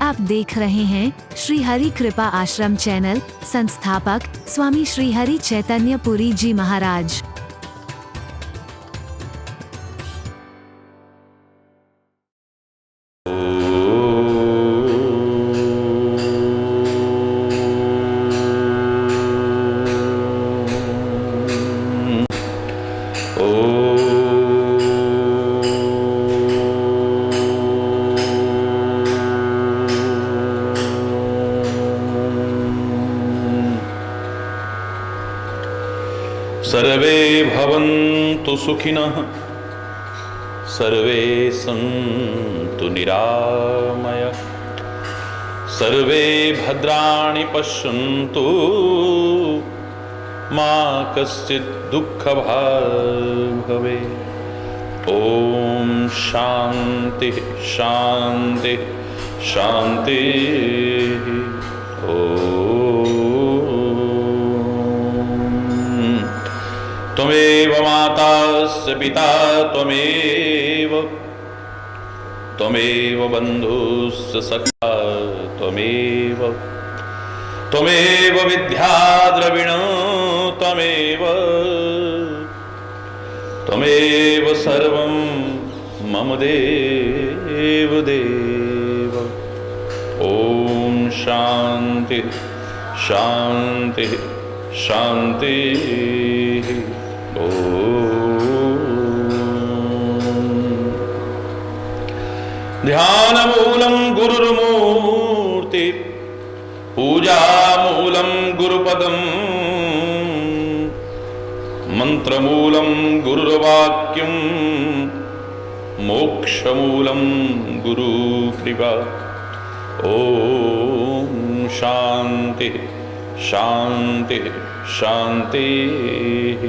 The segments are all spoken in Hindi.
आप देख रहे हैं श्री हरि कृपा आश्रम चैनल। संस्थापक स्वामी श्री हरि चैतन्य पुरी जी महाराज। सर्वे भवन्तु सुखिनः, सर्वे सन्तु निरामयाः, सर्वे भद्राणि पश्यन्तु मा कश्चित् दुःखभाग् भवेत्। ॐ शान्ति शान्ति शान्तिः। त्वमेव मातास्य पिता त्वमेव, त्वमेव बन्धुश्च सखा त्वमेव, त्वमेव विद्या द्रविणं त्वमेव, त्वमेव सर्वं मम देव देव। ॐ शान्ति शान्ति शान्तिः। ध्यानमूलं गुरुर्मूर्ति, पूजामूलं गुरुपदं, मंत्रमूलं गुरुर्वाक्यं, मोक्षमूलं गुरुकृपा। ॐ शान्ति शान्ति शान्तिः।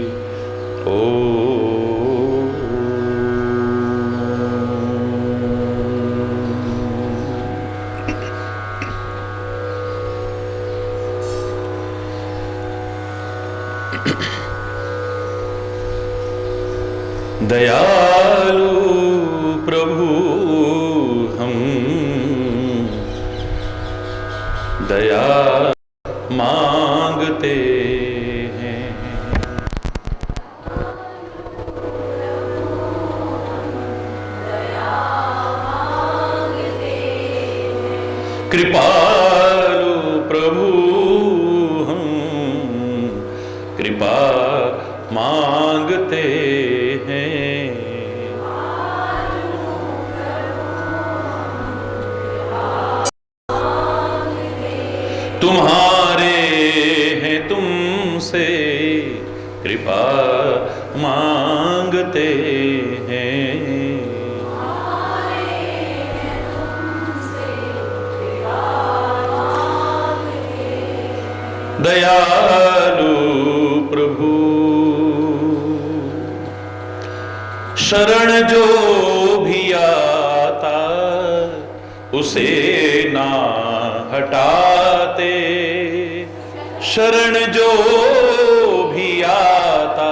दयालु प्रभु हम दया मांगते हैं, कृपालु प्रभु हम कृपा मांगते हैं। तुम्हारे हैं तुमसे कृपा मांगते हैं। दयालु प्रभु शरण जो भी आता उसे ना हटाते, शरण जो भी आता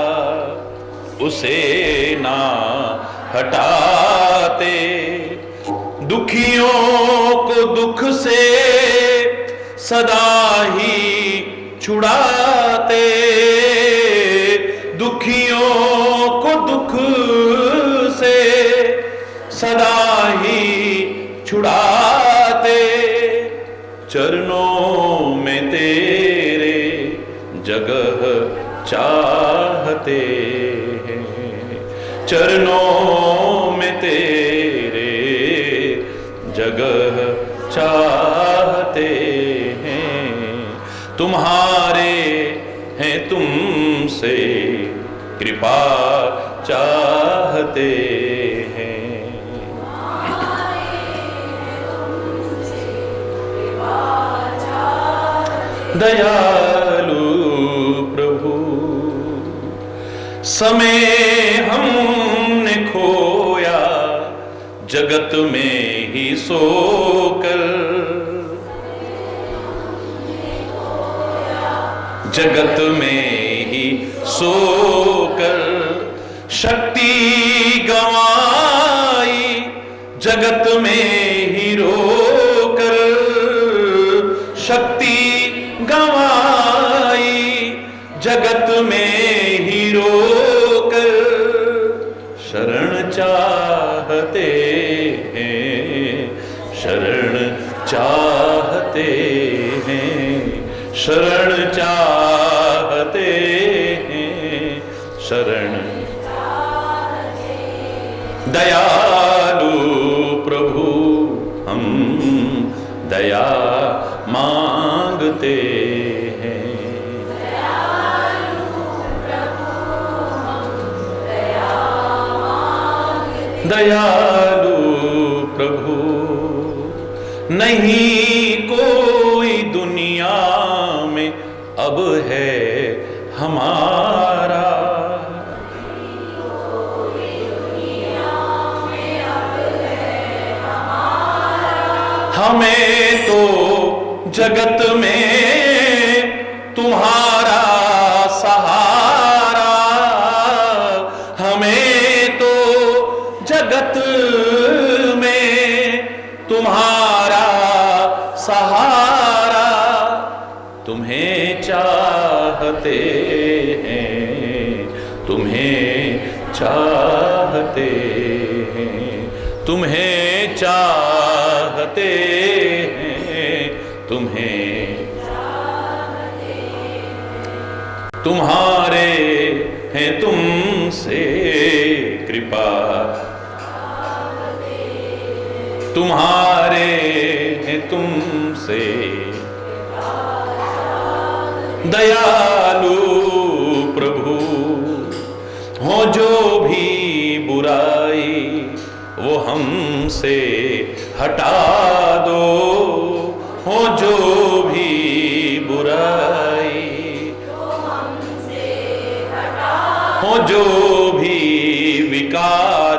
उसे ना हटाते। दुखियों को दुख से सदा ही छुड़ाते, दुखियों को दुख से सदा ही छुड़ाते। चरणों में तेरे जगह चाहते हैं, चरणों में तेरे जगह चाहते हैं। तुम्हारे हैं तुमसे कृपा चाहते हैं। दयालु प्रभु समय हमने खोया जगत में ही सोकर, जगत में ही सोकर शक्ति गंवाई जगत में ही रोकर। शक्ति गंवाई, जगत में ही रोकर शरण चाहते हैं, शरण चाहते हैं, शरण चाहते हैं, शरण। दयालु प्रभु हम दया मांगते हैं, दयालु प्रभु नहीं कोई दुनिया में अब है हमारा, हमें तो जगत में तुम्हारा सहारा, हमें तो जगत में तुम्हारा सहारा, तुम्हें चाहते हैं, तुम्हें चाहते हैं, तुम्हें चाहते हैं, तुम्हें तुम्हारे हैं तुमसे कृपा, तुम्हारे हैं तुमसे दयालु प्रभु, हो जो भी बुराई वो हमसे हटा दो, हो जो भी बुराई हो, जो भी विकार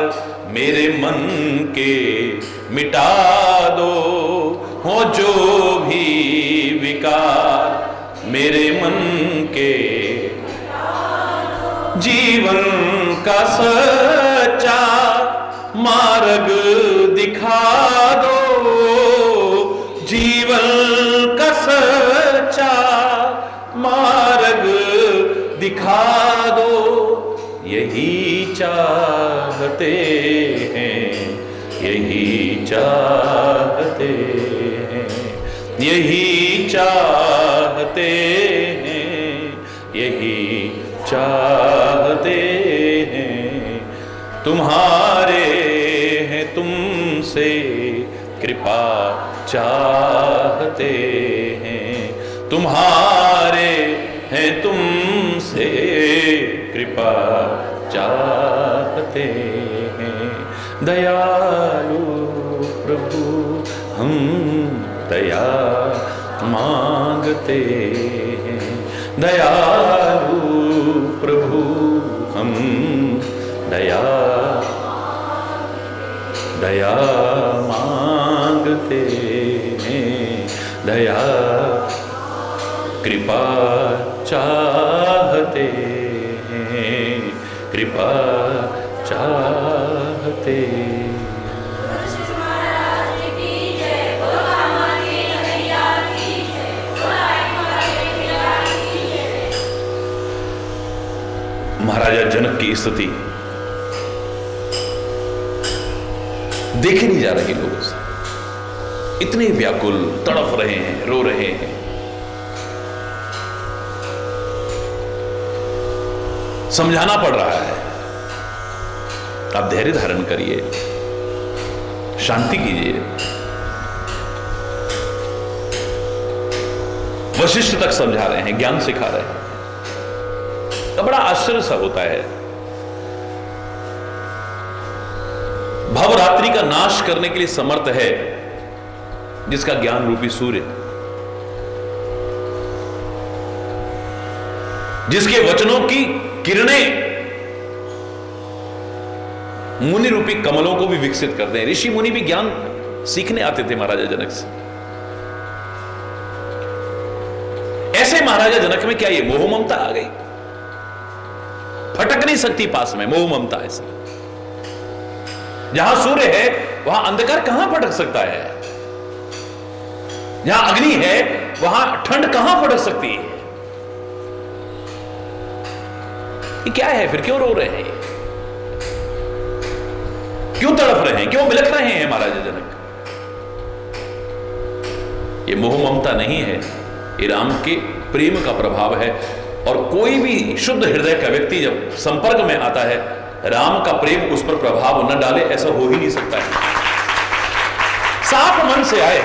मेरे मन के मिटा दो, हो जो भी विकार मेरे मन के, जीवन का सच्चा मार्ग दिखा दो, जीवन का सच्चा मार्ग दिखा दो, यही चाहते हैं, यही चाहते हैं, यही चाहते हैं, यही चाहते हैं, तुम्हारे हैं तुमसे कृपा चाहते हैं, तुम्हारे हैं तुमसे कृपा चाहते हैं, दयालु प्रभु हम दया मांगते हैं, दयालु प्रभु हम दया दया मांगते हैं, दया कृपा चाहते हैं, कृपा चाहते। महाराजा जनक की स्थिति देखी नहीं जा रही लोगों से, इतने व्याकुल तड़प रहे हैं, रो रहे हैं। समझाना पड़ रहा है, आप धैर्य धारण करिए, शांति कीजिए। वशिष्ठ तक समझा रहे हैं, ज्ञान सिखा रहे हैं। तो बड़ा आश्चर्य सा होता है, भवरात्रि का नाश करने के लिए समर्थ है जिसका ज्ञान रूपी सूर्य, जिसके वचनों की किरणें मुनि रूपी कमलों को भी विकसित करते हैं। ऋषि मुनि भी ज्ञान सीखने आते थे महाराजा जनक से। ऐसे महाराजा जनक में क्या ये मोह ममता आ गई? फटक नहीं सकती पास में मोह ममता। ऐसे जहां सूर्य है वहां अंधकार कहां फटक सकता है? जहां अग्नि है वहां ठंड कहां फटक सकती है? ये क्या है फिर? क्यों रो रहे हैं? क्यों तड़प रहे हैं? क्यों बिलख रहे हैं महाराज जनक? ये मोह ममता नहीं है, ये राम के प्रेम का प्रभाव है। और कोई भी शुद्ध हृदय का व्यक्ति जब संपर्क में आता है, राम का प्रेम उस पर प्रभाव न डाले ऐसा हो ही नहीं सकता है। साफ मन से आए,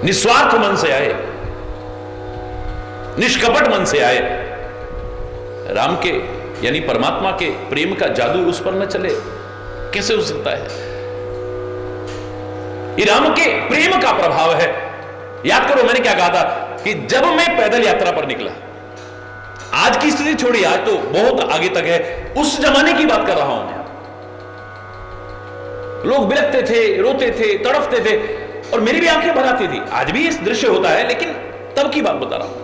निस्वार्थ मन से आए, निष्कपट मन से आए, राम के यानी परमात्मा के प्रेम का जादू उस पर न चले, कैसे हो सकता है? ये राम के प्रेम का प्रभाव है। याद करो मैंने क्या कहा था कि जब मैं पैदल यात्रा पर निकला, आज की स्थिति छोड़ी, आज तो बहुत आगे तक है, उस जमाने की बात कर रहा हूं मैं। लोग बिलखते थे, रोते थे, तड़पते थे और मेरी भी आंखें भर आती थी। आज भी इस दृश्य होता है, लेकिन तब की बात बता रहा हूं।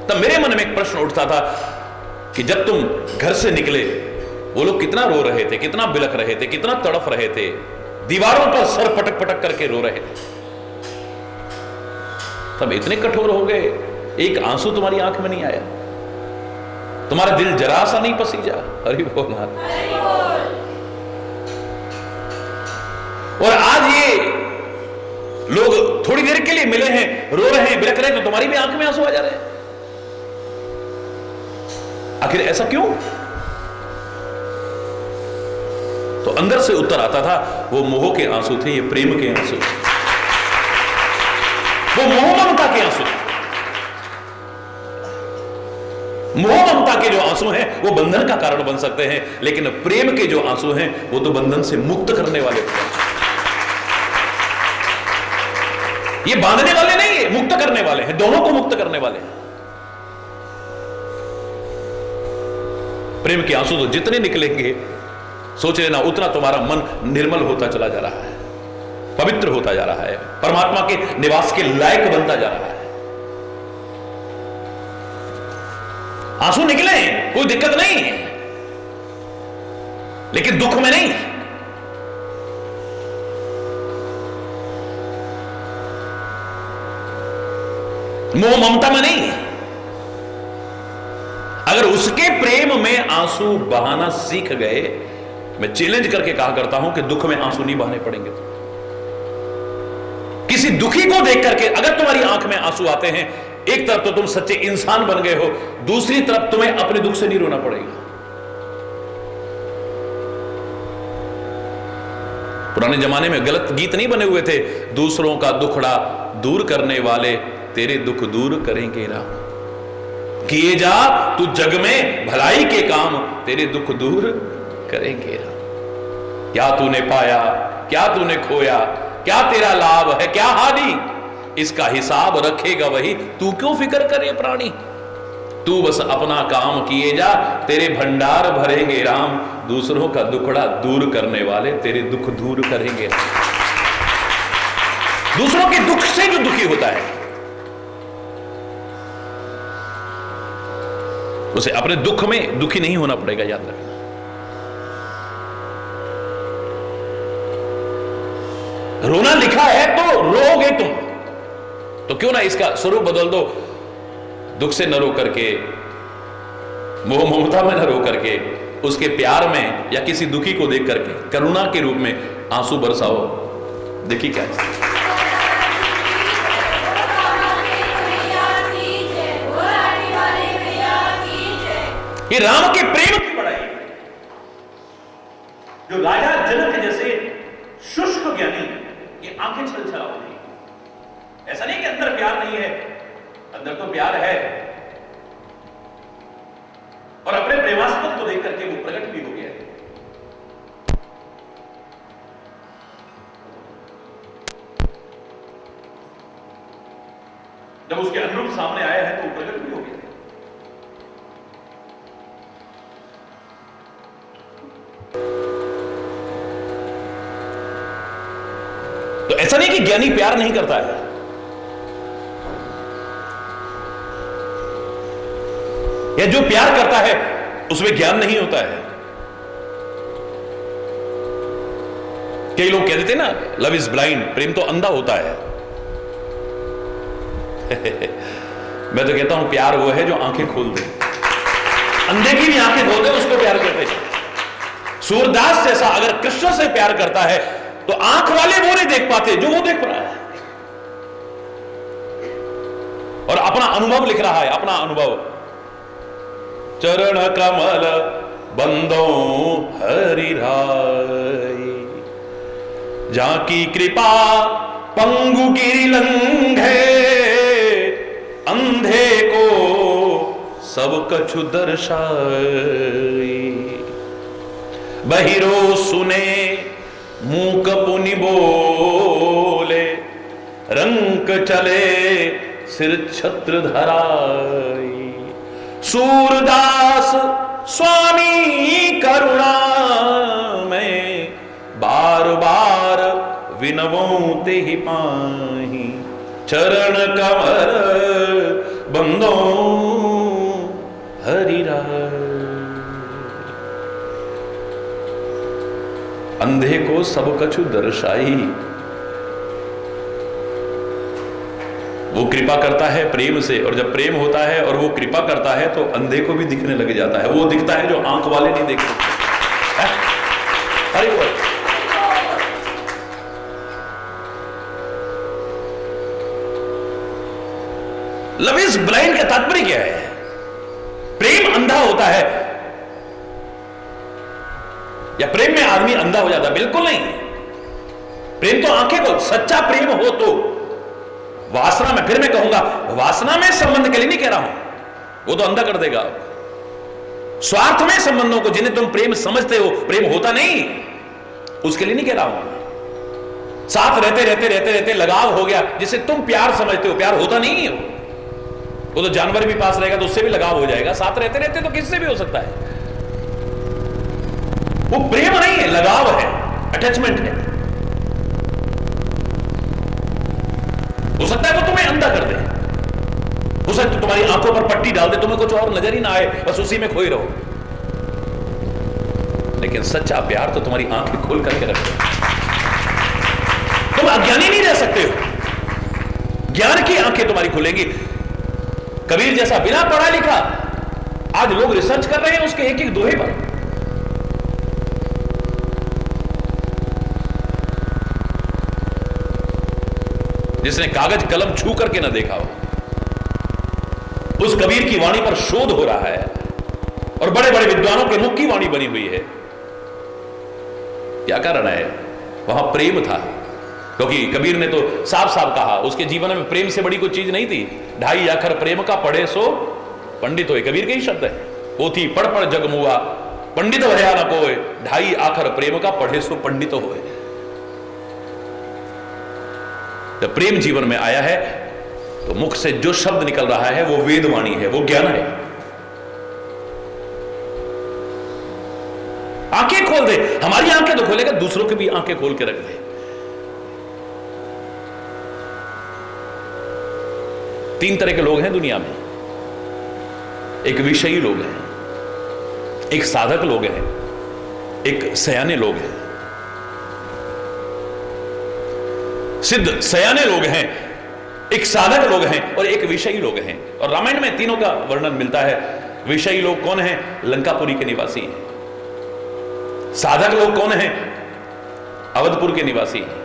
तब मेरे मन में एक प्रश्न उठता था कि जब तुम घर से निकले, वो लोग कितना रो रहे थे, कितना बिलख रहे थे, कितना तड़प रहे थे, दीवारों पर सर पटक पटक करके रो रहे थे। तब इतने कठोर हो गए, एक आंसू तुम्हारी आंख में नहीं आया, तुम्हारा दिल जरा सा नहीं पसीजा। हरि बोल। और आज ये लोग थोड़ी देर के लिए मिले हैं, रो रहे हैं, बिलख रहे हैं, तो तुम्हारी भी आंख में आंसू आ जा रहे हैं। आखिर ऐसा क्यों? तो अंदर से उत्तर आता था, वो मोह के आंसू थे, ये प्रेम के आंसू थे, वो मोह ममता के आंसू थे। मोह ममता के जो आंसू हैं वो बंधन का कारण बन सकते हैं, लेकिन प्रेम के जो आंसू हैं वो तो बंधन से मुक्त करने वाले हैं। ये बांधने वाले नहीं है, मुक्त करने वाले हैं, दोनों को मुक्त करने वाले हैं। प्रेम के आंसू तो जितने निकलेंगे, सोच लेना उतना तुम्हारा मन निर्मल होता चला जा रहा है, पवित्र होता जा रहा है, परमात्मा के निवास के लायक बनता जा रहा है। आंसू निकले, कोई दिक्कत नहीं है, लेकिन दुख में नहीं। मोह ममता में नहीं। अगर उसके प्रेम में आंसू बहाना सीख गए, मैं चैलेंज करके कहा करता हूं कि दुख में आंसू नहीं बहाने पड़ेंगे। किसी दुखी को देख करके अगर तुम्हारी आंख में आंसू आते हैं, एक तरफ तो तुम सच्चे इंसान बन गए हो, दूसरी तरफ तुम्हें अपने दुख से नहीं रोना पड़ेगा। पुराने जमाने में गलत गीत नहीं बने हुए थे, दूसरों का दुखड़ा दूर करने वाले तेरे दुख दूर करेंगे राम, किए जा तू जग में भलाई के काम, तेरे दुख दूर करेंगे राम। क्या तूने पाया, क्या तूने खोया, क्या तेरा लाभ है, क्या हानि, इसका हिसाब रखेगा वही, तू क्यों फिक्र करे प्राणी। तू बस अपना काम किए जा, तेरे भंडार भरेंगे राम, दूसरों का दुखड़ा दूर करने वाले तेरे दुख दूर करेंगे। दूसरों के दुख से जो दुखी होता है, उसे अपने दुख में दुखी नहीं होना पड़ेगा, याद रखना। रोना लिखा है तो रोगे तुम, तो क्यों ना इसका स्वरूप बदल दो, दुख से न रो करके, मोह ममता में न रो करके, उसके प्यार में या किसी दुखी को देख करके करुणा के रूप में आंसू बरसाओ। देखिए क्या है। ये राम के प्रेम की बड़ाई, जो राजा जनक जैसे शुष्क ज्ञानी ये आंखें छलछला हो गई। ऐसा नहीं कि अंदर प्यार नहीं है, अंदर तो प्यार है, और अपने प्रेमास्पद को देख करके वो प्रकट भी हो गया है। जब उसके अनुरूप सामने आया है तो वो प्रकट भी हो गया है। तो ऐसा नहीं कि ज्ञानी प्यार नहीं करता है, या जो प्यार करता है उसमें ज्ञान नहीं होता है। कई लोग कह देते ना लव इज ब्लाइंड, प्रेम तो अंधा होता है। मैं तो कहता हूं प्यार वो है जो आंखें खोल दे, अंधे की भी आंखें खोल दे, उसको प्यार कहते हैं। सूरदास जैसा अगर कृष्ण से प्यार करता है तो आंख वाले वो नहीं देख पाते जो वो देख रहा है, और अपना अनुभव लिख रहा है, अपना अनुभव। चरण कमल बंदो हरि राय, जाकी कृपा पंगु गिरि लंघे, अंधे को सब कछु दर्शाए। बहिरो सुने मूक पुनि बोले, रंक चले सिर छत्र धराई। सूरदास स्वामी करुणा में, बार बार विनवों ते ही पाही। चरण कमल बंदो हरि राय। अंधे को सब कछु दर्शाई। वो कृपा करता है प्रेम से, और जब प्रेम होता है और वो कृपा करता है तो अंधे को भी दिखने लग जाता है। वो दिखता है जो आंख वाले नहीं देख सकते। अरे वो लव इज ब्लाइंड का तात्पर्य क्या है? प्रेम अंधा होता है या प्रेम में आदमी अंधा हो जाता है? बिल्कुल नहीं। प्रेम तो आंखें को, सच्चा प्रेम हो तो वासना में, फिर मैं कहूंगा वासना में संबंध के लिए नहीं कह रहा हूं, वो तो अंधा कर देगा। स्वार्थ में संबंधों को जिन्हें तुम प्रेम समझते हो, प्रेम होता नहीं, उसके लिए नहीं कह रहा हूं। साथ रहते रहते रहते रहते लगाव हो गया, जिसे तुम प्यार समझते हो, प्यार होता नहीं है। वो तो जानवर भी पास रहेगा तो उससे भी लगाव हो जाएगा। साथ रहते रहते तो किससे भी हो सकता है। वो प्रेम नहीं है, लगाव है, अटैचमेंट है। हो सकता है वो तुम्हें अंधा कर दे, हो सकता है तुम्हारी आंखों पर पट्टी डाल दे, तुम्हें कुछ और नजर ही ना आए, बस उसी में खोए रहो। लेकिन सच्चा प्यार तो तुम्हारी आंखें खोल करके रखे। तुम अज्ञानी नहीं रह सकते हो, ज्ञान की आंखें तुम्हारी खुलेंगी। कबीर जैसा बिना पढ़ा लिखा आज लोग रिसर्च कर रहे हैं उसके एक एक दोहे पर। जिसने कागज कलम छू करके ना देखा हो, उस कबीर की वाणी पर शोध हो रहा है और बड़े बड़े विद्वानों के मुख की वाणी बनी हुई है। क्या कारण है? वहां प्रेम था। क्योंकि कबीर ने तो साफ साफ कहा, उसके जीवन में प्रेम से बड़ी कोई चीज नहीं थी। ढाई आखर प्रेम का पढ़े सो पंडित होए, कबीर के ही शब्द है। वो थी पढ़ पढ़ जग मुआ, पंडित भया न कोय, ढाई आखर प्रेम का पढ़े सो पंडित होए। जब प्रेम जीवन में आया है तो मुख से जो शब्द निकल रहा है वो वेदवाणी है, वो ज्ञान है। आंखें खोल दे, हमारी आंखें तो खोलेगा, दूसरों की भी आंखें खोल के रख दे। तीन तरह के लोग हैं दुनिया में। एक विषयी लोग हैं, एक साधक लोग हैं, एक सयाने लोग हैं। सिद्ध सयाने लोग हैं, एक साधक लोग हैं और एक विषयी लोग हैं। और रामायण में तीनों का वर्णन मिलता है। विषयी लोग कौन हैं? लंकापुरी के निवासी हैं। साधक लोग कौन हैं? अवधपुर के निवासी हैं।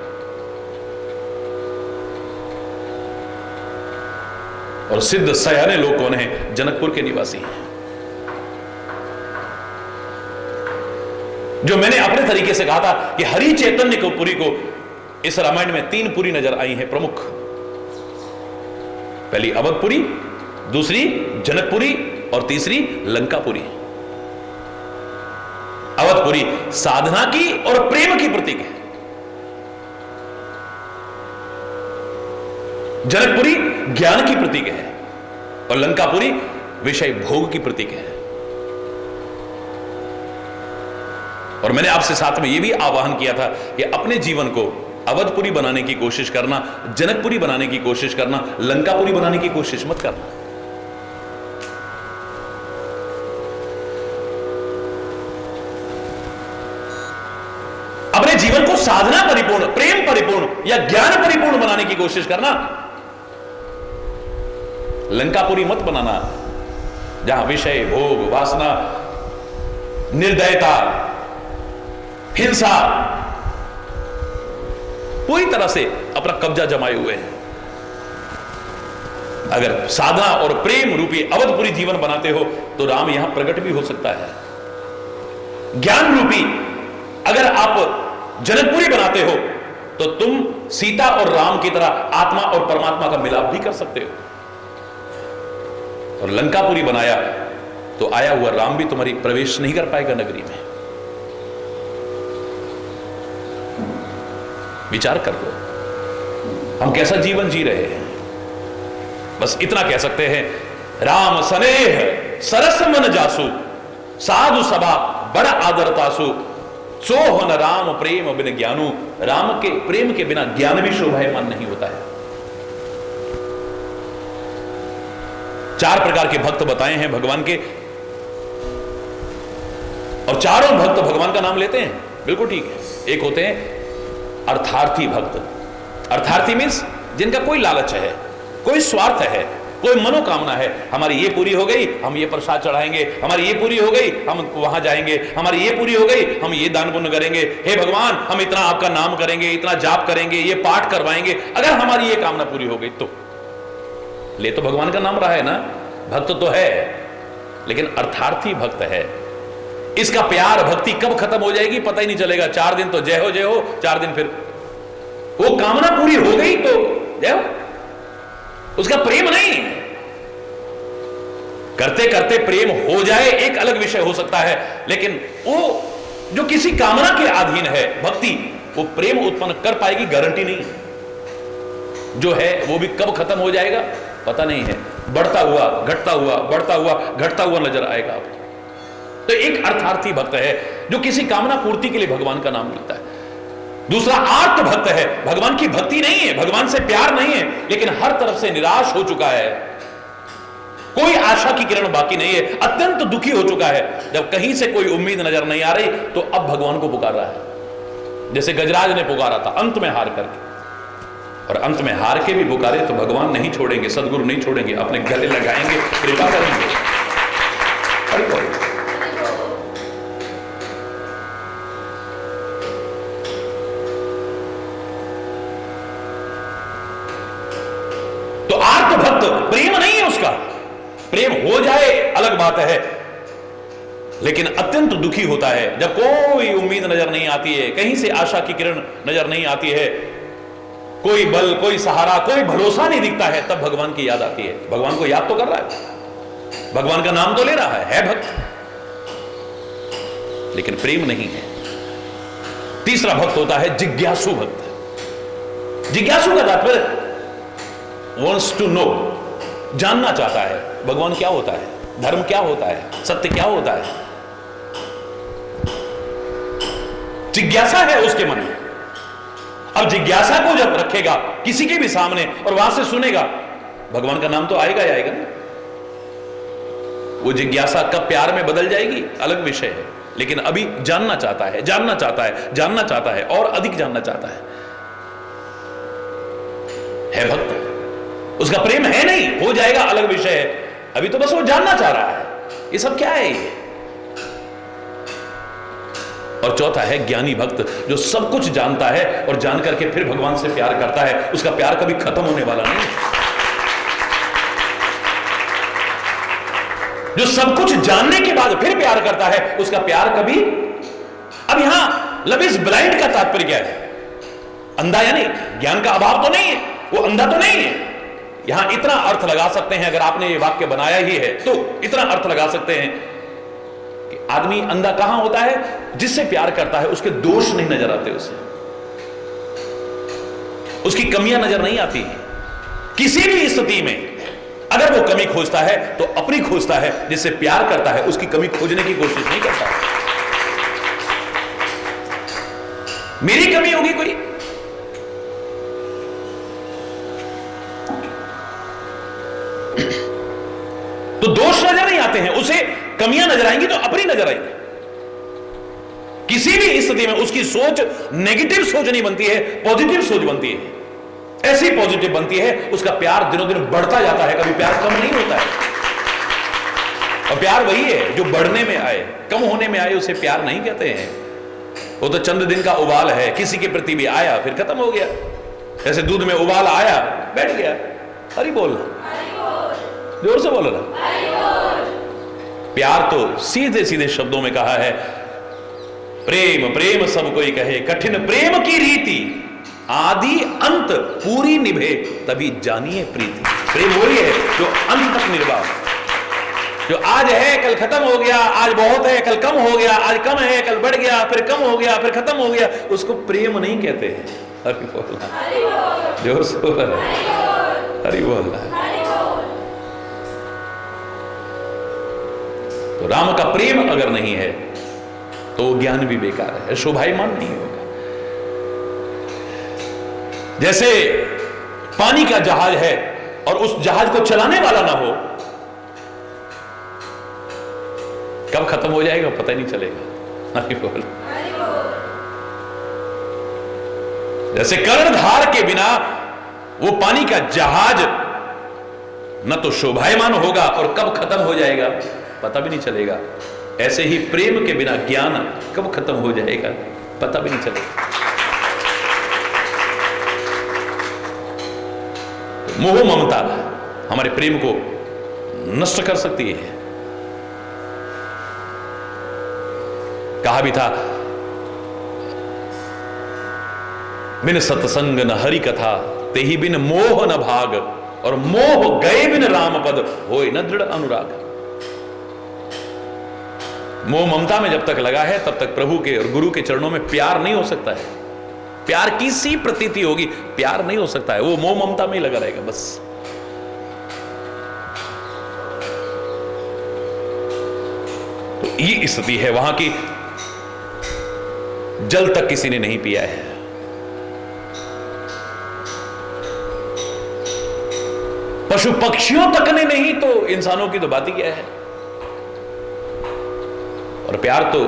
और सिद्ध सयाने लोग कौन हैं? जनकपुर के निवासी हैं। जो मैंने अपने तरीके से कहा था कि हरि चैतन्य को पुरी को इस रामायण में तीन पुरी नजर आई हैं प्रमुख। पहली अवधपुरी, दूसरी जनकपुरी और तीसरी लंकापुरी। अवधपुरी साधना की और प्रेम की प्रतीक है, जनकपुरी ज्ञान की प्रतीक है और लंकापुरी विषय भोग की प्रतीक है। और मैंने आपसे साथ में यह भी आह्वान किया था कि अपने जीवन को अवधपुरी बनाने की कोशिश करना, जनकपुरी बनाने की कोशिश करना, लंकापुरी बनाने की कोशिश मत करना। अपने जीवन जीवन को साधना परिपूर्ण, प्रेम परिपूर्ण या ज्ञान परिपूर्ण बनाने की कोशिश करना, लंकापुरी मत बनाना जहां विषय, भोग, वासना, निर्दयता, हिंसा पूरी तरह से अपना कब्जा जमाए हुए हैं। अगर साधना और प्रेम रूपी अवधपुरी जीवन बनाते हो तो राम यहां प्रकट भी हो सकता है। ज्ञान रूपी अगर आप जनकपुरी बनाते हो तो तुम सीता और राम की तरह आत्मा और परमात्मा का मिलाप भी कर सकते हो। और लंकापुरी बनाया तो आया हुआ राम भी तुम्हारी प्रवेश नहीं कर पाएगा नगरी में। विचार कर लो हम कैसा जीवन जी रहे हैं। बस इतना कह सकते हैं, राम स्नेह सरस मन जासु, साधु सभा बड़ आदरतासु, सोहन राम प्रेम बिन ज्ञानु। राम के प्रेम के बिना ज्ञान भी शोभायमान नहीं होता है। 4 प्रकार के भक्त बताए हैं भगवान के, और चारों भक्त भगवान का नाम लेते हैं, बिल्कुल ठीक है। एक होते हैं अर्थार्थी भक्त। अर्थार्थी मीन्स जिनका कोई लालच है, कोई स्वार्थ है, कोई मनोकामना है। हमारी ये पूरी हो गई हम ये प्रसाद चढ़ाएंगे, हमारी ये पूरी हो गई हम वहां जाएंगे, हमारी ये पूरी हो गई हम ये दान पुण्य करेंगे, हे भगवान हम इतना आपका नाम करेंगे, इतना जाप करेंगे, ये पाठ करवाएंगे। अगर हमारी ये कामना पूरी हो गई तो ले तो भगवान का नाम रहा है ना, भक्त तो है, लेकिन अर्थार्थी भक्त है। इसका प्यार भक्ति कब खत्म हो जाएगी पता ही नहीं चलेगा। 4 दिन तो जय हो, 4 दिन फिर वो कामना पूरी हो गई तो जय हो, उसका प्रेम नहीं। करते करते प्रेम हो जाए एक अलग विषय हो सकता है, लेकिन वो जो किसी कामना के अधीन है भक्ति, वो प्रेम उत्पन्न कर पाएगी गारंटी नहीं। जो है वो भी कब खत्म हो जाएगा पता नहीं है। बढ़ता हुआ घटता हुआ, बढ़ता हुआ घटता हुआ नजर आएगा आपको। तो एक अर्थार्थी भक्त है जो किसी कामना पूर्ति के लिए भगवान का नाम लेता है। दूसरा आर्त भक्त है, भगवान की भक्ति नहीं है, भगवान से प्यार नहीं है, लेकिन हर तरफ से निराश हो चुका है, कोई आशा की किरण बाकी नहीं है, अत्यंत दुखी हो चुका है। जब कहीं से कोई उम्मीद नजर नहीं आ रही तो अब भगवान को पुकार रहा है, जैसे गजराज ने पुकारा था अंत में हार करके। और अंत में हार के भी पुकारे तो भगवान नहीं छोड़ेंगे, सदगुरु नहीं छोड़ेंगे, अपने गले लगाएंगे, कृपा करेंगे। तो आर्त भक्त प्रेम नहीं है उसका, प्रेम हो जाए अलग बात है, लेकिन अत्यंत दुखी होता है जब कोई उम्मीद नजर नहीं आती है, कहीं से आशा की किरण नजर नहीं आती है, कोई बल, कोई सहारा, कोई भरोसा नहीं दिखता है, तब भगवान की याद आती है। भगवान को याद तो कर रहा है, भगवान का नाम तो ले रहा है भक्त, लेकिन प्रेम नहीं है। तीसरा भक्त होता है जिज्ञासु भक्त। जिज्ञासु का तात्पर्य वॉन्ट्स टू नो, जानना चाहता है भगवान क्या होता है, धर्म क्या होता है, सत्य क्या होता है। जिज्ञासा है उसके मन में। अब जिज्ञासा को जब रखेगा किसी के भी सामने और वहां से सुनेगा, भगवान का नाम तो आएगा ही आएगा ना। वो जिज्ञासा कब प्यार में बदल जाएगी अलग विषय है, लेकिन अभी जानना चाहता है, जानना चाहता है, जानना चाहता है और अधिक जानना चाहता है भक्त। उसका प्रेम है नहीं, हो जाएगा अलग विषय है, अभी तो बस वो जानना चाह रहा है ये सब क्या है ये। और चौथा है ज्ञानी भक्त, जो सब कुछ जानता है और जान करके फिर भगवान से प्यार करता है। उसका प्यार कभी खत्म होने वाला नहीं। जो सब कुछ जानने के बाद फिर प्यार करता है, उसका प्यार कभी। अब यहां लव इज ब्लाइंड का तात्पर्य क्या है? अंधा यानी ज्ञान का अभाव तो नहीं है, वो अंधा तो नहीं है। यहां इतना अर्थ लगा सकते हैं, अगर आपने ये वाक्य बनाया ही है तो इतना अर्थ लगा सकते हैं कि आदमी अंधा कहां होता है? जिससे प्यार करता है उसके दोष नहीं नजर आते, उसे उसकी कमियां नजर नहीं आती। किसी भी स्थिति में अगर वो कमी खोजता है तो अपनी खोजता है, जिससे प्यार करता है उसकी कमी खोजने की कोशिश नहीं करता। मेरी कमी होगी कोई, तो दोष नजर नहीं आते हैं, उसे कमियां नजर आएंगी तो अपनी नजर आएंगी। किसी भी स्थिति में उसकी सोच नेगेटिव सोच नहीं बनती है, पॉजिटिव सोच बनती है। ऐसी पॉजिटिव बनती है, उसका प्यार दिनों दिन बढ़ता जाता है, कभी प्यार कम नहीं होता है। और प्यार वही है जो बढ़ने में आए, कम होने में आए उसे प्यार नहीं कहते हैं। वो तो चंद दिन का उबाल है, किसी के प्रति भी आया फिर खत्म हो गया। जैसे दूध में उबाल आया बैठ गया। हरि बोल, जोर से बोलो ना। प्यार तो सीधे सीधे शब्दों में कहा है, प्रेम प्रेम सब कोई कहे, कठिन प्रेम की रीति, आदि अंत पूरी निभे तभी जानिए प्रीति। प्रेम वही है जो अंत तक निर्वाह, जो आज है कल खत्म हो गया, आज बहुत है कल कम हो गया, आज कम है कल बढ़ गया, फिर कम हो गया फिर खत्म हो गया, उसको प्रेम नहीं कहते हैं। हरि बोल, जोर से बोल, हरि बोल। तो राम का प्रेम अगर नहीं है तो ज्ञान भी बेकार है, शोभायमान नहीं होगा। जैसे पानी का जहाज है और उस जहाज को चलाने वाला ना हो, कब खत्म हो जाएगा पता ही नहीं चलेगा। हरि बोल। जैसे कर्णधार के बिना वो पानी का जहाज न तो शोभायमान होगा और कब खत्म हो जाएगा पता भी नहीं चलेगा, ऐसे ही प्रेम के बिना ज्ञान कब खत्म हो जाएगा पता भी नहीं चलेगा। मोह ममता हमारे प्रेम को नष्ट कर सकती है। कहा भी था, बिन सत्संग न हरि कथा, ते ही बिन मोह न भाग, और मोह गए बिन राम पद, होय न दृढ़ अनुराग। मोह ममता में जब तक लगा है तब तक प्रभु के और गुरु के चरणों में प्यार नहीं हो सकता है। प्यार की सी प्रतीति होगी, प्यार नहीं हो सकता है, वो मोह ममता में ही लगा रहेगा बस। तो ये स्थिति है वहां की, जल तक किसी ने नहीं पिया है। पशु पक्षियों तक ने नहीं, तो इंसानों की तो बात ही क्या है। और प्यार तो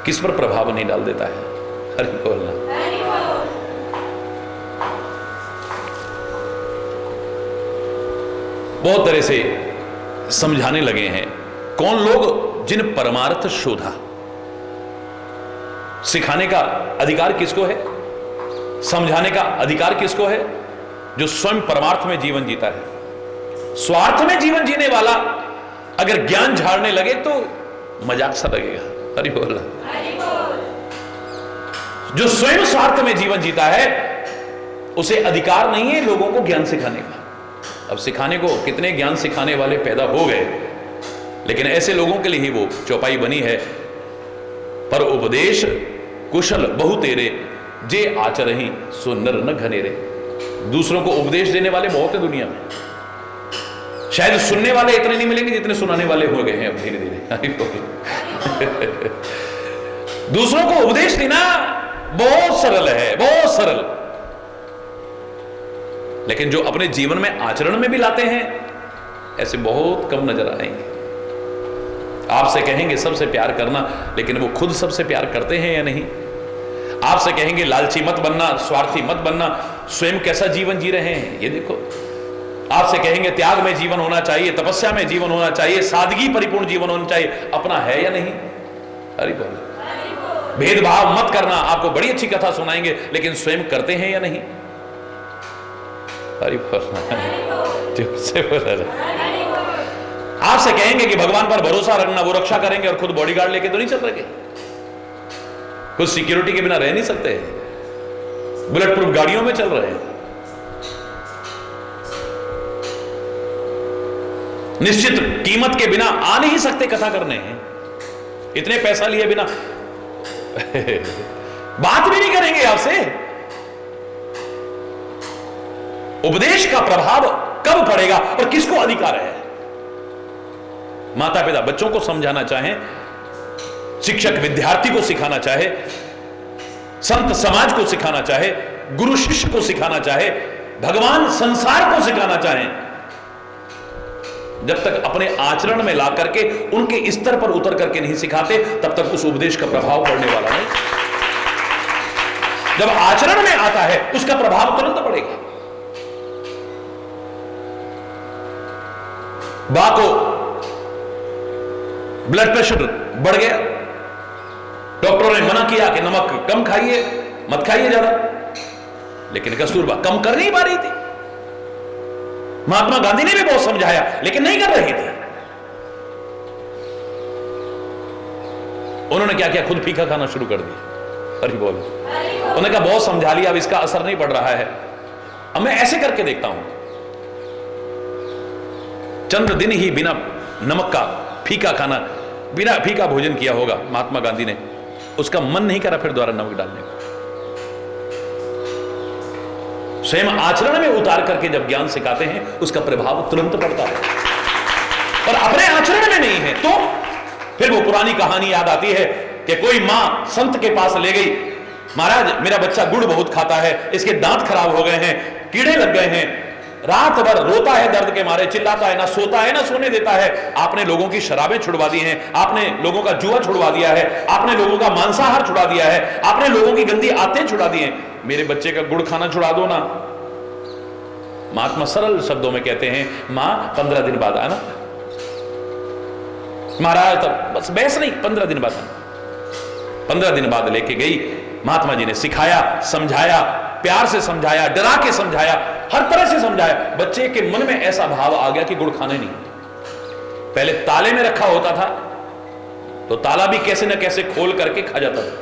किस पर प्रभाव नहीं डाल देता है। हरि बोलना। बहुत तरह से समझाने लगे हैं। कौन लोग जिन परमार्थ शोधा, सिखाने का अधिकार किसको है, समझाने का अधिकार किसको है? जो स्वयं परमार्थ में जीवन जीता है। स्वार्थ में जीवन जीने वाला अगर ज्ञान झाड़ने लगे तो मजाक सा लगेगा। हरि बोल। जो स्वयं स्वार्थ में जीवन जीता है उसे अधिकार नहीं है लोगों को ज्ञान सिखाने का। अब सिखाने को कितने ज्ञान सिखाने वाले पैदा हो गए, लेकिन ऐसे लोगों के लिए ही वो चौपाई बनी है। पर उपदेश कुशल बहु तेरे, जे आचरहि सो नर न घनेरे। दूसरों को उपदेश देने वाले बहुत है दुनिया में, शायद सुनने वाले इतने नहीं मिलेंगे जितने सुनाने वाले हो गए हैं अब धीरे धीरे। दूसरों को उपदेश देना बहुत सरल है, बहुत सरल, लेकिन जो अपने जीवन में आचरण में भी लाते हैं ऐसे बहुत कम नजर आएंगे। आपसे कहेंगे सबसे प्यार करना, लेकिन वो खुद सबसे प्यार करते हैं या नहीं? आपसे कहेंगे लालची मत बनना, स्वार्थी मत बनना, स्वयं कैसा जीवन जी रहे हैं ये देखो। आपसे कहेंगे त्याग में जीवन होना चाहिए, तपस्या में जीवन होना चाहिए, सादगी परिपूर्ण जीवन होना चाहिए, अपना है या नहीं? हरि बोल। भेदभाव मत करना, आपको बड़ी अच्छी कथा सुनाएंगे, लेकिन स्वयं करते हैं या नहीं? हरि बोल। आपसे कहेंगे कि भगवान पर भरोसा रखना, वो रक्षा करेंगे, और खुद बॉडीगार्ड लेके तो नहीं चल रहे, खुद सिक्योरिटी के बिना रह नहीं सकते, बुलेट प्रूफ गाड़ियों में चल रहे हैं, निश्चित कीमत के बिना आ नहीं सकते कथा करने हैं, इतने पैसा लिए बिना बात भी नहीं करेंगे आपसे। उपदेश का प्रभाव कब पड़ेगा और किसको अधिकार है? माता पिता बच्चों को समझाना चाहें, शिक्षक विद्यार्थी को सिखाना चाहे, संत समाज को सिखाना चाहे, गुरु शिष्य को सिखाना चाहे, भगवान संसार को सिखाना चाहें, जब तक अपने आचरण में ला करके उनके स्तर पर उतर करके नहीं सिखाते, तब तक उस उपदेश का प्रभाव पड़ने वाला नहीं। जब आचरण में आता है उसका प्रभाव तुरंत पड़ेगा। बा को ब्लड प्रेशर बढ़ गया, डॉक्टरों ने मना किया कि नमक कम खाइए, मत खाइए ज्यादा, लेकिन कस्तूरबा कम कर नहीं पा रही थी। महात्मा गांधी ने भी बहुत समझाया लेकिन नहीं कर रही थी। उन्होंने क्या किया, खुद फीका खाना शुरू कर दिया। अरे बोल, उन्होंने कहा बहुत समझा लिया, अब इसका असर नहीं पड़ रहा है, अब मैं ऐसे करके देखता हूं। चंद्र दिन ही बिना नमक का फीका खाना, बिना फीका भोजन किया होगा महात्मा गांधी ने, उसका मन नहीं करा फिर दोबारा नमक डालने का। स्वयं आचरण में उतार करके जब ज्ञान सिखाते हैं उसका प्रभाव तुरंत पड़ता है, और अपने आचरण में नहीं है तो फिर वो पुरानी कहानी याद आती है कि कोई मां संत के पास ले गई, महाराज मेरा बच्चा गुड़ बहुत खाता है, इसके दांत खराब हो गए हैं, कीड़े लग गए हैं, रात भर रोता है दर्द के मारे, चिल्लाता है, ना सोता है ना सोने देता है। आपने लोगों की शराबें छुड़वा दी हैं, आपने लोगों का जुआ छुड़वा दिया है, आपने लोगों का मांसाहार छुड़ा दिया है, आपने लोगों की गंदी आदतें छुड़ा दी हैं, मेरे बच्चे का गुड़ खाना छुड़ा दो ना। महात्मा सरल शब्दों में कहते हैं, मां 15 दिन बाद आना। महाराज तब बस बहस नहीं, 15 दिन बाद आना। 15 दिन बाद लेके गई, महात्मा जी ने सिखाया, समझाया, प्यार से समझाया, डरा के समझाया, हर तरह से समझाया। बच्चे के मन में ऐसा भाव आ गया कि गुड़ खाने नहीं। पहले ताले में रखा होता था तो ताला भी कैसे न कैसे खोल करके खा जाता था,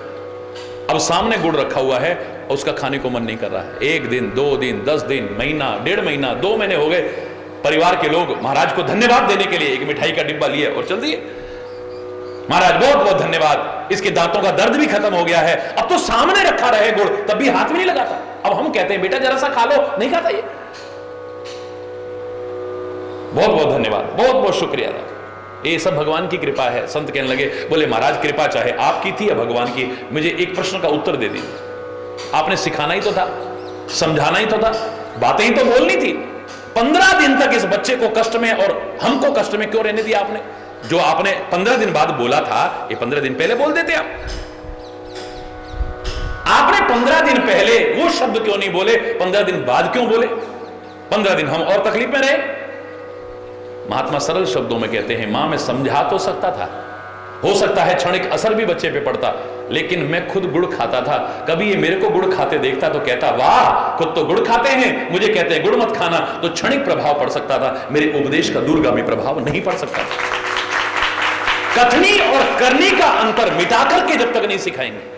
अब सामने गुड़ रखा हुआ है और उसका खाने को मन नहीं कर रहा है। 1 दिन, 2 दिन, 10 दिन, महीना, 1.5 महीना, 2 महीने हो गए, परिवार के लोग महाराज को धन्यवाद देने के लिए एक मिठाई का डिब्बा लिए और चल दिए, महाराज बहुत बहुत धन्यवाद, इसके दांतों का दर्द भी खत्म हो गया है। अब तो सामने रखा रहे गुड़ तब भी हाथ में नहीं लगाता। अब हम कहते हैं बेटा जरा सा खा लो, नहीं खाता ये। बहुत बहुत धन्यवाद, बहुत बहुत शुक्रिया, ये सब भगवान की कृपा है। संत कहने लगे, बोले महाराज कृपा चाहे आपकी थी या भगवान की, मुझे एक प्रश्न का उत्तर दे दीजिए। आपने सिखाना ही तो था, समझाना ही तो था, बातें ही तो बोलनी थी। 15 दिन तक इस बच्चे को कष्ट में और हमको कष्ट में क्यों रहने दिया आपने? जो आपने 15 दिन बाद बोला था, ये 15 दिन पहले बोल देते आप। आपने 15 दिन पहले वो शब्द क्यों नहीं बोले, 15 दिन बाद क्यों बोले? 15 दिन हम और तकलीफ में रहे। महात्मा सरल शब्दों में कहते हैं, मां मैं समझा तो सकता था, हो सकता है क्षणिक असर भी बच्चे पे पड़ता, लेकिन मैं खुद गुड़ खाता था। कभी ये मेरे को गुड़ खाते देखता तो कहता वाह खुद तो गुड़ खाते हैं, मुझे कहते हैं गुड़ मत खाना, तो क्षणिक प्रभाव पड़ सकता था, मेरे उपदेश का दूरगामी प्रभाव नहीं पड़ सकता था। कथनी और करनी का अंतर मिटा करके जब तक नहीं सिखाएंगे।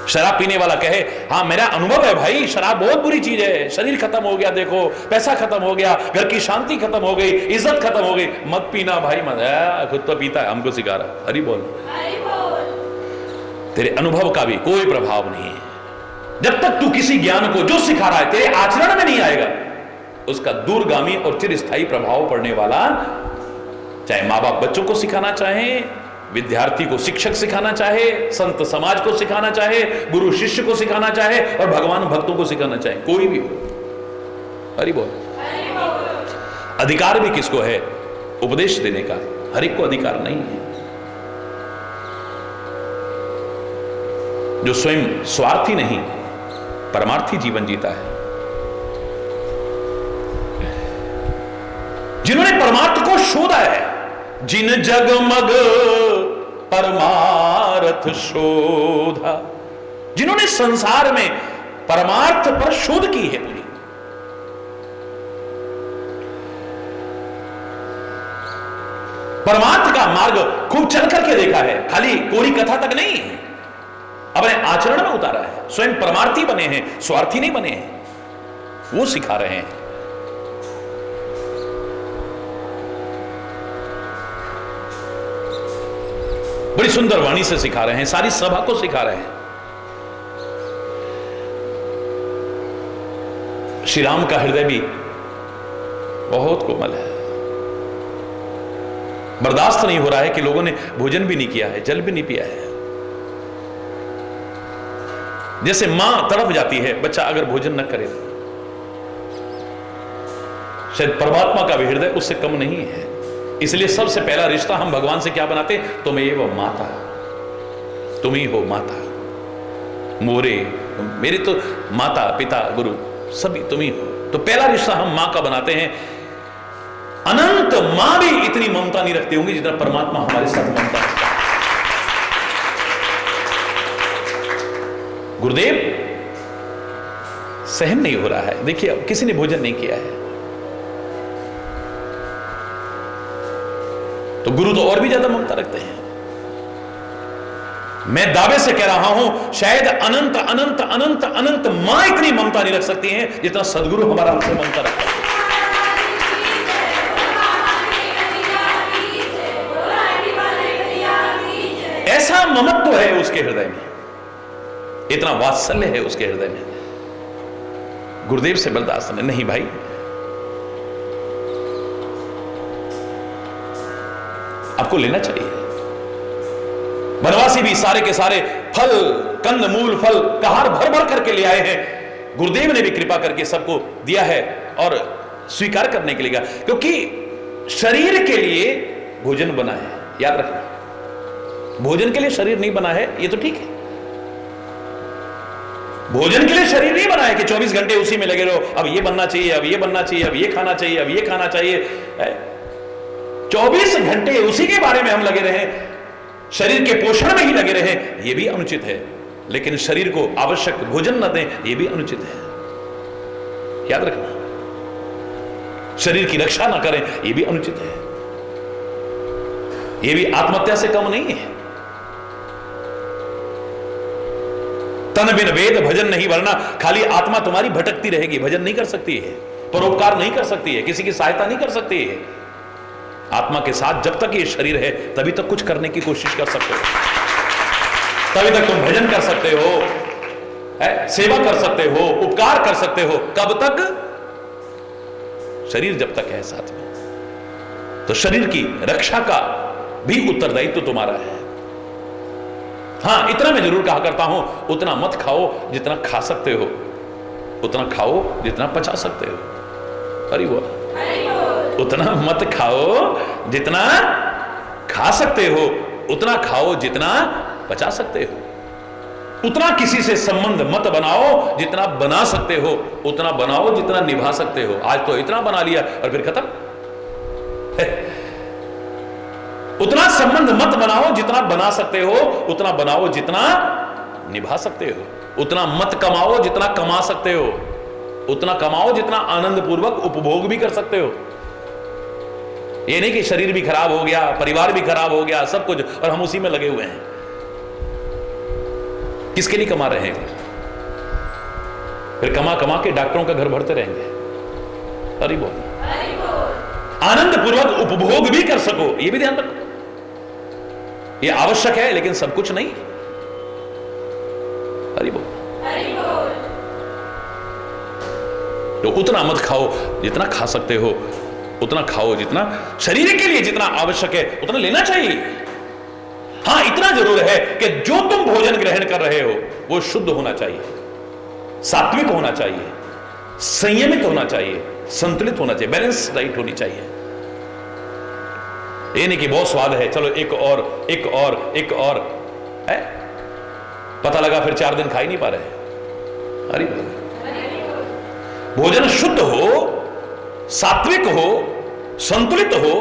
शराब पीने वाला कहे हाँ मेरा अनुभव है भाई, शराब बहुत बुरी चीज है, शरीर खत्म हो गया, देखो पैसा खत्म हो गया, घर की शांति खत्म हो गई, इज्जत खत्म हो गई, मत पीना भाई मत, खुद तो पीता है, हमको सिखा रहा। हरि बोल। तेरे अनुभव का भी कोई प्रभाव नहीं है जब तक तू किसी ज्ञान को जो सिखा रहा है तेरे आचरण में नहीं आएगा, उसका दूरगामी और चिरस्थायी प्रभाव पड़ने वाला। चाहे माँ बाप बच्चों को सिखाना चाहे, विद्यार्थी को शिक्षक सिखाना चाहे, संत समाज को सिखाना चाहे, गुरु शिष्य को सिखाना चाहे, और भगवान भक्तों को सिखाना चाहे, कोई भी हो। हरि बोल। अधिकार भी किसको है उपदेश देने का? हर एक को अधिकार नहीं है। जो स्वयं स्वार्थी नहीं परमार्थी जीवन जीता है, जिन्होंने परमार्थ को शोधा है, जिन जगमग परमार्थ शोधा, जिन्होंने संसार में परमार्थ पर शोध की है पूरी, परमार्थ का मार्ग खूब चल करके देखा है, खाली कोरी कथा तक नहीं है, अपने आचरण में उतारा है, स्वयं परमार्थी बने हैं, स्वार्थी नहीं बने हैं, वो सिखा रहे हैं। बड़ी सुंदर वाणी से सिखा रहे हैं, सारी सभा को सिखा रहे हैं। श्री राम का हृदय भी बहुत कोमल है, बर्दाश्त नहीं हो रहा है कि लोगों ने भोजन भी नहीं किया है, जल भी नहीं पिया है। जैसे मां तड़प जाती है बच्चा अगर भोजन न करे, शायद परमात्मा का भी हृदय उससे कम नहीं है। इसलिए सबसे पहला रिश्ता हम भगवान से क्या बनाते? तुम एवं माता, तुम ही हो माता मोरे, मेरे तो माता पिता गुरु सभी तुम ही हो। तो पहला रिश्ता हम मां का बनाते हैं। अनंत मां भी इतनी ममता नहीं रखती होंगी जितना परमात्मा हमारे साथ ममता रखता है। गुरुदेव सहन नहीं हो रहा है, देखिए अब किसी ने भोजन नहीं किया है, तो गुरु तो और भी ज्यादा ममता रखते हैं। मैं दावे से कह रहा हूं शायद अनंत अनंत अनंत अनंत मां इतनी ममता नहीं रख सकती हैं जितना सदगुरु हमारा हमसे ममता रखता है। ऐसा ममत्व है उसके हृदय में, इतना वात्सल्य है उसके हृदय में। गुरुदेव से बर्दाश्त नहीं भाई, आपको लेना चाहिए। बनवासी भी सारे के सारे फल, कंद मूल फल कहार भर भर करके ले आए हैं। गुरुदेव ने भी कृपा करके सबको दिया है और स्वीकार करने के लिए कहा, क्योंकि शरीर के लिए भोजन बना है। याद रखना, भोजन के लिए शरीर नहीं बना है, ये तो ठीक है। भोजन के लिए शरीर नहीं बना है कि 24 घंटे उसी में लगे रहो, अब ये बनना चाहिए, अब ये बनना चाहिए, अब ये खाना चाहिए, अब ये खाना चाहिए। 24 घंटे उसी के बारे में हम लगे रहे, शरीर के पोषण में ही लगे रहे, यह भी अनुचित है। लेकिन शरीर को आवश्यक भोजन न दें, यह भी अनुचित है। याद रखना, शरीर की रक्षा न करें, यह भी अनुचित है। यह भी आत्महत्या से कम नहीं है। तन बिन वेद भजन नहीं वरना, खाली आत्मा तुम्हारी भटकती रहेगी, भजन नहीं कर सकती है, परोपकार नहीं कर सकती है, किसी की सहायता नहीं कर सकती है। आत्मा के साथ जब तक ये शरीर है तभी तक कुछ करने की कोशिश कर सकते हो, तभी तक तुम भजन कर सकते हो, सेवा कर सकते हो, उपकार कर सकते हो। कब तक? शरीर जब तक है साथ में। तो शरीर की रक्षा का भी उत्तरदायित्व तुम्हारा है। हां, इतना मैं जरूर कहा करता हूं, उतना मत खाओ जितना खा सकते हो, उतना खाओ जितना पचा सकते हो। अरे वो उतना मत खाओ जितना खा सकते हो, उतना खाओ जितना पचा सकते हो। उतना किसी से संबंध मत बनाओ जितना बना सकते हो, उतना बनाओ जितना निभा सकते हो। आज तो इतना बना लिया और फिर खत्म। उतना संबंध मत बनाओ जितना बना सकते हो, उतना बनाओ जितना निभा सकते हो। उतना मत कमाओ जितना कमा सकते हो, उतना कमाओ जितना आनंद पूर्वक उपभोग भी कर सकते हो। ये नहीं कि शरीर भी खराब हो गया, परिवार भी खराब हो गया, सब कुछ, और हम उसी में लगे हुए हैं। किसके लिए कमा रहे हैं? फिर कमा कमा के डॉक्टरों का घर भरते रहेंगे। अरे बोल, आनंद पूर्वक उपभोग भी कर सको, ये भी ध्यान रखो। ये आवश्यक है लेकिन सब कुछ नहीं। अरे बोल, तो उतना मत खाओ जितना खा सकते हो, उतना खाओ जितना शरीर के लिए जितना आवश्यक है उतना लेना चाहिए। हां, इतना जरूर है कि जो तुम भोजन ग्रहण कर रहे हो वो शुद्ध होना चाहिए, सात्विक होना चाहिए, संयमित होना चाहिए, संतुलित होना चाहिए, बैलेंस डाइट होनी चाहिए। ये नहीं कि बहुत स्वाद है, चलो एक और एक और एक और है, पता लगा फिर 4 दिन खा ही नहीं पा रहे। अरे भोजन शुद्ध हो, सात्विक हो, संतुलित हो,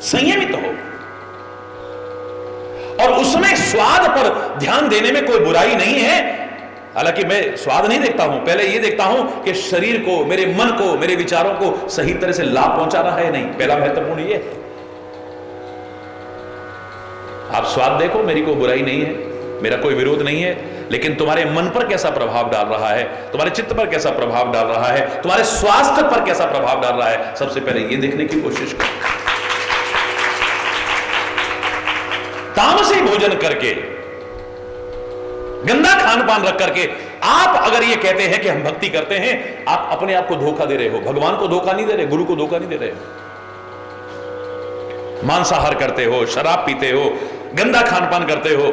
संयमित हो, और उसमें स्वाद पर ध्यान देने में कोई बुराई नहीं है। हालांकि मैं स्वाद नहीं देखता हूं, पहले ये देखता हूं कि शरीर को, मेरे मन को, मेरे विचारों को सही तरह से लाभ पहुंचा रहा है नहीं। पहला महत्वपूर्ण ये है। आप स्वाद देखो, मेरी कोई बुराई नहीं है, मेरा कोई विरोध नहीं है, लेकिन तुम्हारे मन पर कैसा प्रभाव डाल रहा है, तुम्हारे चित्त पर कैसा प्रभाव डाल रहा है, तुम्हारे स्वास्थ्य पर कैसा प्रभाव डाल रहा है, सबसे पहले ये देखने की कोशिश करो। तामसी भोजन करके, गंदा खान पान रख करके आप अगर ये कहते हैं कि हम भक्ति करते हैं, आप अपने आप को धोखा दे रहे हो। भगवान को धोखा नहीं दे रहे, गुरु को धोखा नहीं दे रहे हो। मांसाहार करते हो, शराब पीते हो, गंदा खान पान करते हो,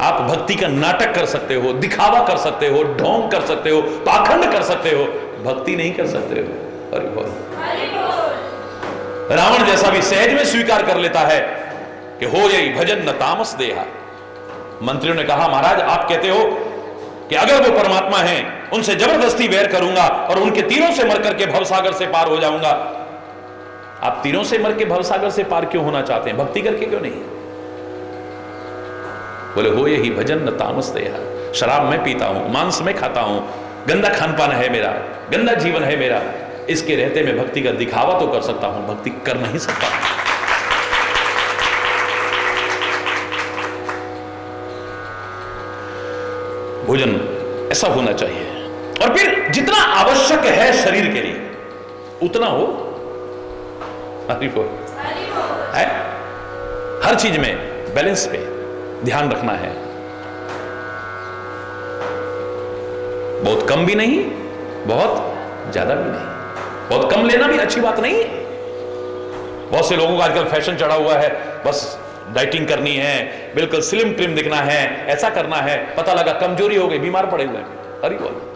आप भक्ति का नाटक कर सकते हो, दिखावा कर सकते हो, ढोंग कर सकते हो, पाखंड कर सकते हो। भक्ति नहीं कर सकते हो। हरि बोल। रावण जैसा भी सहज में स्वीकार कर लेता है कि हो यही भजन न तामस देहा। मंत्रियों ने कहा महाराज आप कहते हो कि अगर वो परमात्मा हैं उनसे जबरदस्ती वैर करूंगा और उनके तीरों से मर करके भवसागर से पार हो जाऊंगा। आप तीरों से मर के भवसागर से पार क्यों होना चाहते हैं, भक्ति करके क्यों नहीं? बोले हो यही भजन न तामस देहा। शराब मैं पीता हूं, मांस मैं खाता हूं, गंदा खान पान है मेरा, गंदा जीवन है मेरा, इसके रहते मैं भक्ति का दिखावा तो कर सकता हूं, भक्ति कर नहीं सकता। भोजन ऐसा होना चाहिए और फिर जितना आवश्यक है शरीर के लिए उतना हो। हरि बोल। है हर चीज में बैलेंस पे ध्यान रखना है। बहुत कम भी नहीं, बहुत ज्यादा भी नहीं। बहुत कम लेना भी अच्छी बात नहीं है। बहुत से लोगों का आजकल फैशन चढ़ा हुआ है, बस डाइटिंग करनी है, बिल्कुल स्लिम ट्रिम दिखना है, ऐसा करना है, पता लगा कमजोरी हो गई, बीमार पड़े हुए हैं। हरि बोल।